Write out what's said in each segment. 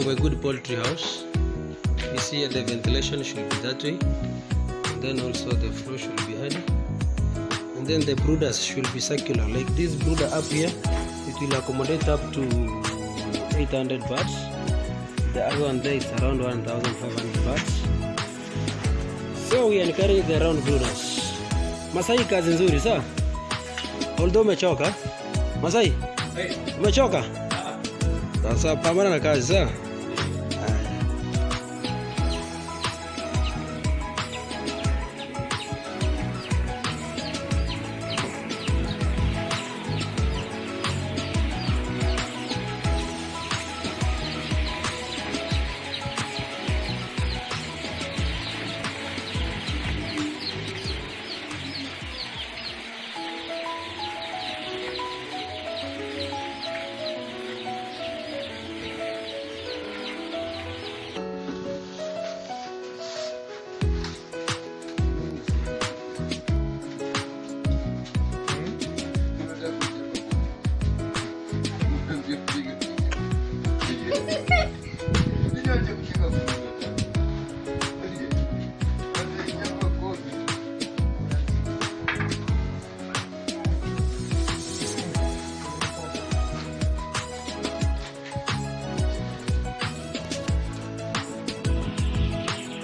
of a good poultry house. You see the ventilation should be that way, and then also the flow should be high, and then the brooders should be circular. Like this brooder up here, it will accommodate up to 800 birds. The other one there is around 1500 birds. So we encourage the round brooders. Masai, kazi nzuri sawa? Although umechoka? Masai? Umechoka? Sasa pambana na kazi sawa?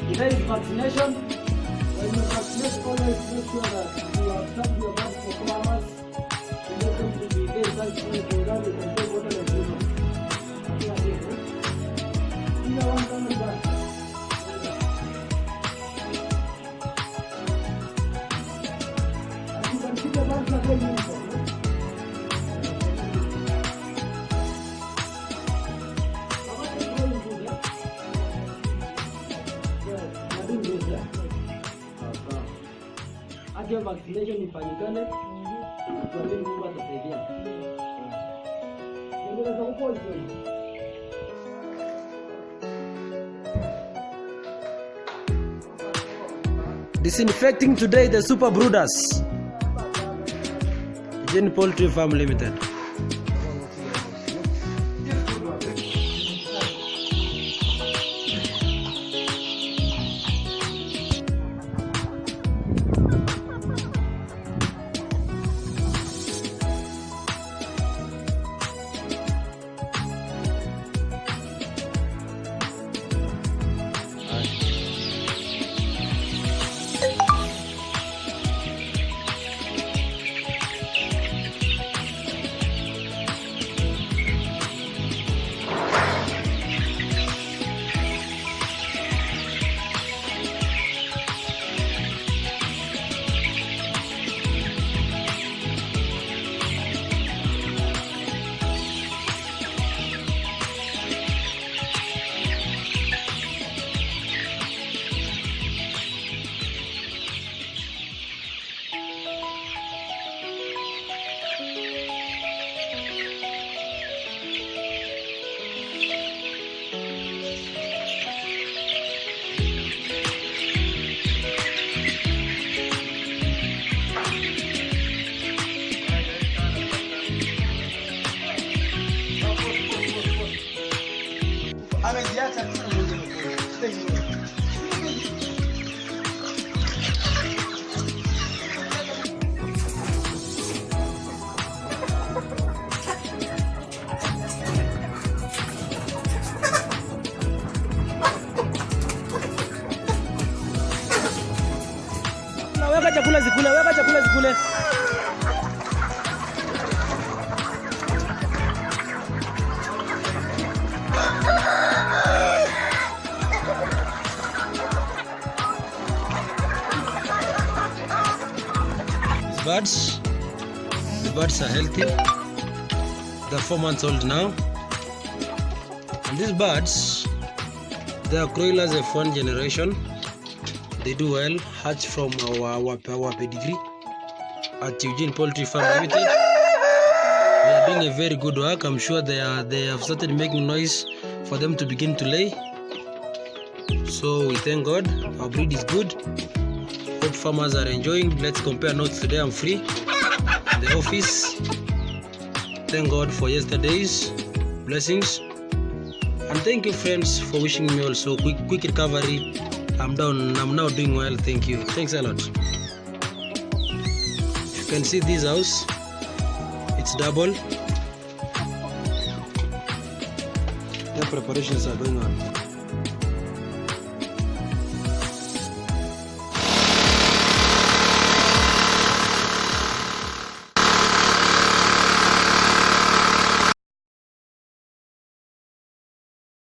Today is vaccination. When you vaccinate, always make sure that you have stopped your birds for 4 hours. You make them to be very sensitive to that. You can take water and food. Either one coming back. As you can see, the birds are very uniform. Hiyo vaccination ifanyikane, tuamini Mungu atasaidia. Disinfecting today the super brooders. Eugene Poultry Farm Limited. Weka chakula zikule, weka chakula zikule. The birds are healthy. They're 4 months old now. And these birds, they are broilers of 1 generation. They do well, hatch from our pedigree at Eugene Poultry Farm Limited. They are doing a very good work. I'm sure they have started making noise for them to begin to lay. So we thank God, our breed is good. Hope farmers are enjoying. Let's compare notes today. I'm free in the office. Thank God for yesterday's blessings. And thank you friends for wishing me also quick recovery. I'm now doing well, thank you. Thanks a lot. You can see this house, it's double. The preparations are going on.